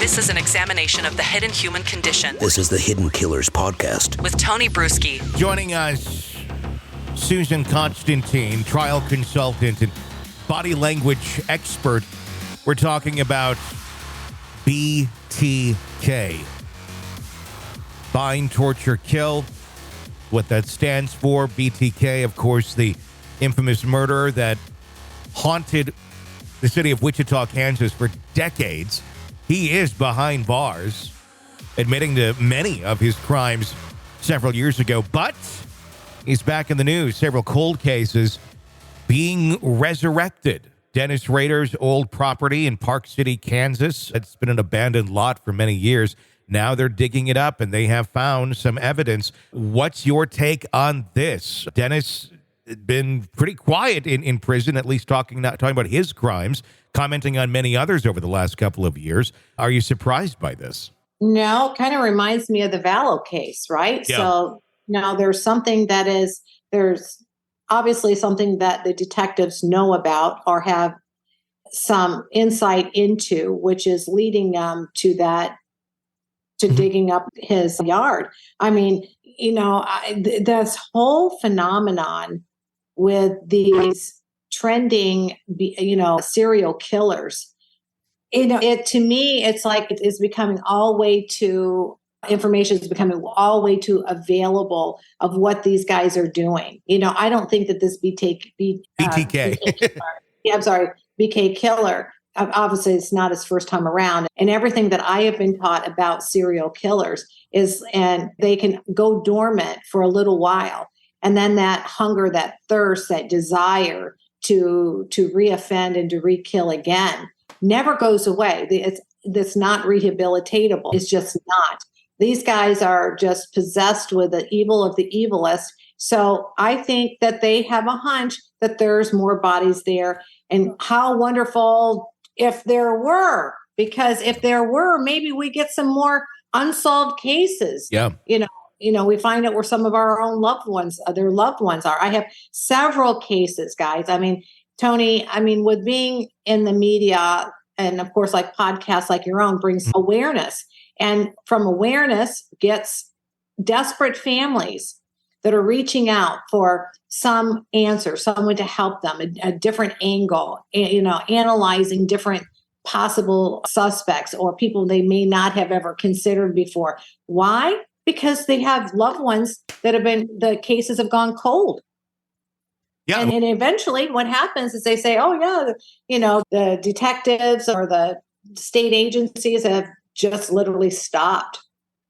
This is an examination of the hidden human condition. This is the Hidden Killers podcast. With Tony Brueski. Joining us, Susan Constantine, trial consultant and body language expert. We're talking about BTK. Bind, torture, kill. What that stands for. BTK, of course, the infamous murderer that haunted the city of Wichita, Kansas for decades. He is behind bars, admitting to many of his crimes several years ago, but he's back in the news. Several cold cases being resurrected. Dennis Rader's old property in Park City, Kansas. It's been an abandoned lot for many years. Now they're digging it up, and they have found some evidence. What's your take on this? Dennis been pretty quiet in prison, at least not talking about his crimes, commenting on many others over the last couple of years. Are you surprised by this? No, kind of reminds me of the Vallow case, right? Yeah. So now there's obviously something that the detectives know about or have some insight into, which is leading them to that, to digging up his yard. I mean, this whole phenomenon with these trending, serial killers, to me, it's like it's becoming information is becoming all way too available of what these guys are doing. I don't think that this BTK. BK killer. Obviously, it's not his first time around. And everything that I have been taught about serial killers and they can go dormant for a little while. And then that hunger, that thirst, that desire to reoffend and to re-kill again never goes away. It's not rehabilitatable. It's just not. These guys are just possessed with the evil of the evilest. So I think that they have a hunch that there's more bodies there. And how wonderful if there were, because if there were, maybe we get some more unsolved cases. Yeah. We find out where some of our own their loved ones are. I have several cases, guys. I mean, Tony, with being in the media and of course, like podcasts like your own brings awareness, and from awareness gets desperate families that are reaching out for some answer, someone to help them, a different angle, analyzing different possible suspects or people they may not have ever considered before. Why? Because they have loved ones the cases have gone cold. Yeah. And eventually what happens is they say, oh yeah, the detectives or the state agencies have just literally stopped.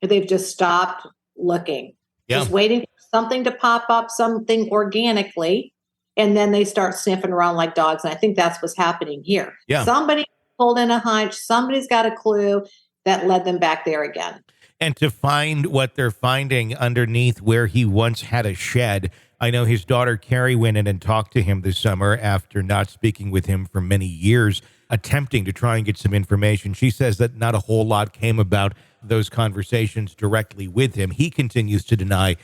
They've just stopped looking, just waiting for something to pop up, something organically, and then they start sniffing around like dogs. And I think that's what's happening here. Yeah. Somebody pulled in a hunch. Somebody's got a clue that led them back there again. And to find what they're finding underneath where he once had a shed. I know his daughter, Carrie, went in and talked to him this summer after not speaking with him for many years, attempting to try and get some information. She says that not a whole lot came about those conversations directly with him. He continues to deny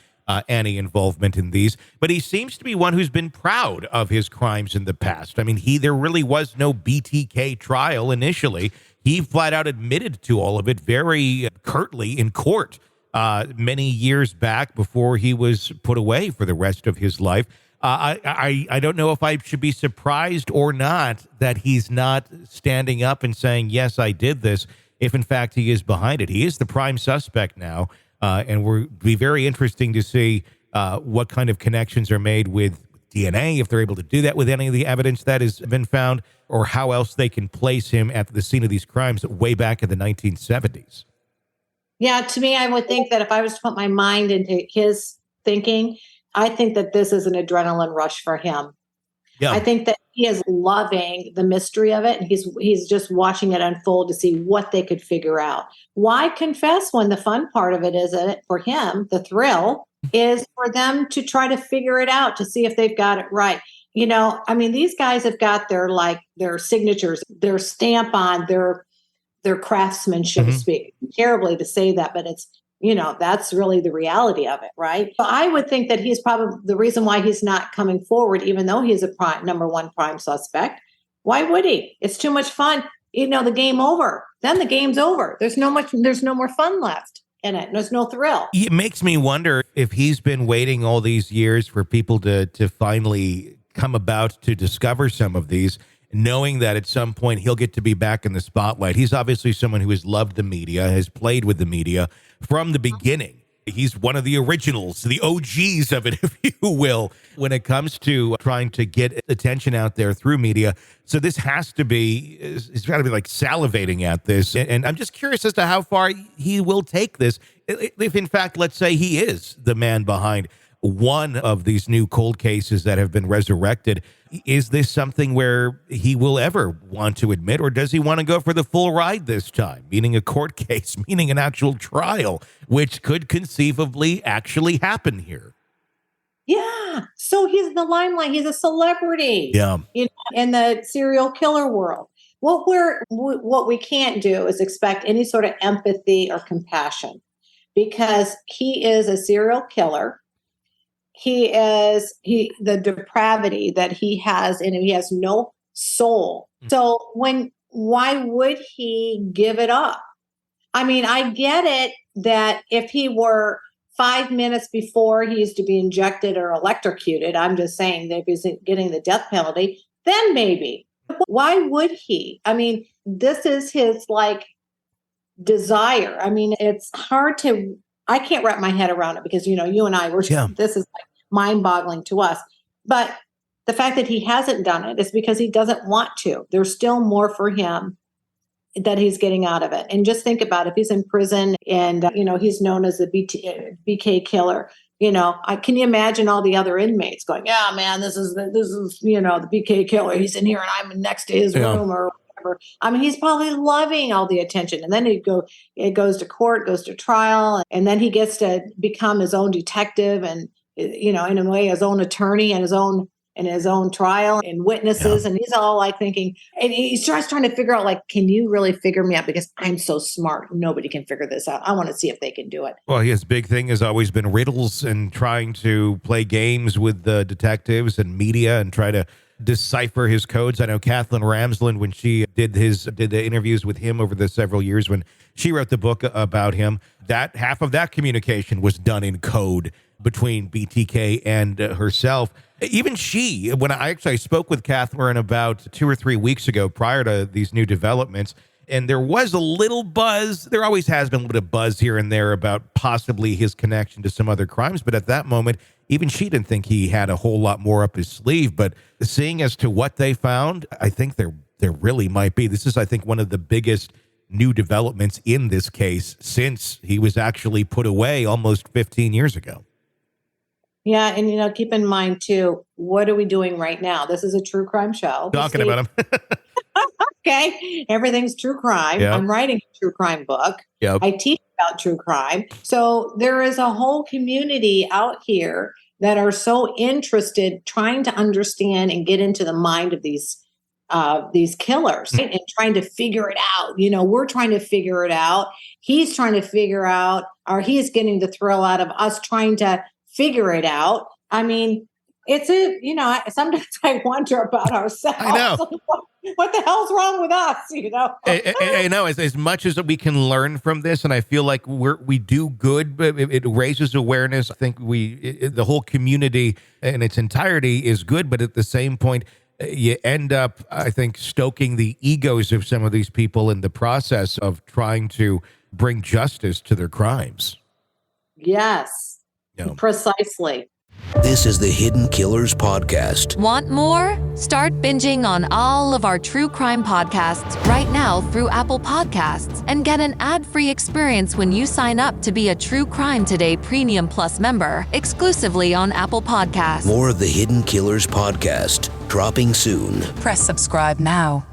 any involvement in these, but he seems to be one who's been proud of his crimes in the past. I mean, there really was no BTK trial initially. He flat out admitted to all of it very curtly in court many years back before he was put away for the rest of his life. I don't know if I should be surprised or not that he's not standing up and saying, yes, I did this, if in fact he is behind it. He is the prime suspect now, and it'll be very interesting to see what kind of connections are made with DNA, if they're able to do that with any of the evidence that has been found, or how else they can place him at the scene of these crimes way back in the 1970s. Yeah, to me, I would think that if I was to put my mind into his thinking, I think that this is an adrenaline rush for him. Yeah. I think that he is loving the mystery of it. And he's just watching it unfold to see what they could figure out. Why confess when the fun part of it is for him, the thrill is for them to try to figure it out, to see if they've got it right. These guys have got their signatures, their stamp on their craftsmanship, speak terribly to say that, but it's, that's really the reality of it, right? So I would think that he's probably the reason why he's not coming forward, even though he's a number one prime suspect. Why would he? It's too much fun. the game over. Then the game's over. There's no more fun left in it. There's no thrill. It makes me wonder if he's been waiting all these years for people to finally come about to discover some of these, knowing that at some point he'll get to be back in the spotlight. He's obviously someone who has loved the media, has played with the media from the beginning. He's one of the originals, the OGs of it, if you will, when it comes to trying to get attention out there through media. So this has to be, he's got to be like salivating at this. And I'm just curious as to how far he will take this. If in fact, let's say he is the man behind one of these new cold cases that have been resurrected, is this something where he will ever want to admit, or does he want to go for the full ride this time, meaning a court case, meaning an actual trial, which could conceivably actually happen here? Yeah. So he's in the limelight. He's a celebrity. Yeah. In the serial killer world. What we can't do is expect any sort of empathy or compassion, because he is a serial killer. The depravity that he has in him, he has no soul. So why would he give it up? I mean, I get it that if he were 5 minutes before he's to be injected or electrocuted, I'm just saying that if he's getting the death penalty, then maybe. Why would he? I mean, this is his desire. I mean, it's hard I can't wrap my head around it because, you and I, this is mind-boggling to us. But the fact that he hasn't done it is because he doesn't want to. There's still more for him that he's getting out of it. And just think about if he's in prison and, he's known as the BTK killer. Can you imagine all the other inmates going, yeah, man, this is the BTK killer. He's in here and I'm next to his room or whatever. I mean, he's probably loving all the attention. And then it goes to court, goes to trial, and then he gets to become his own detective and, in a way, his own attorney and his own trial and witnesses. Yeah. And he's all thinking, and he starts trying to figure out, can you really figure me out? Because I'm so smart. Nobody can figure this out. I want to see if they can do it. Well, his big thing has always been riddles and trying to play games with the detectives and media and try to decipher his codes. I know Kathleen Ramsland, when she did the interviews with him over the several years when she wrote the book about him, that half of that communication was done in code between BTK and herself. Even she, when I spoke with Kathleen about 2 or 3 weeks ago prior to these new developments, and there was a little buzz, there always has been a little bit of buzz here and there about possibly his connection to some other crimes, but at that moment, even she didn't think he had a whole lot more up his sleeve. But seeing as to what they found, I think there really might be. This is, I think, one of the biggest new developments in this case since he was actually put away almost 15 years ago. Yeah, and keep in mind too, what are we doing right now? This is a true crime show. Talking about him. Okay, everything's true crime. Yep. I'm writing a true crime book. Yep. I teach about true crime. So there is a whole community out here that are so interested trying to understand and get into the mind of these killers, right? And trying to figure it out. We're trying to figure it out. He's trying to figure out, or he is getting the thrill out of us trying to figure it out. I mean, sometimes I wonder about ourselves. I know. What the hell's wrong with us? I know. As much as we can learn from this, and I feel like we do good, but it raises awareness. I think the whole community in its entirety is good, but at the same point, you end up, I think, stoking the egos of some of these people in the process of trying to bring justice to their crimes. Yes, precisely. This is the Hidden Killers Podcast. Want more? Start binging on all of our true crime podcasts right now through Apple Podcasts and get an ad-free experience when you sign up to be a True Crime Today Premium Plus member exclusively on Apple Podcasts. More of the Hidden Killers Podcast dropping soon. Press subscribe now.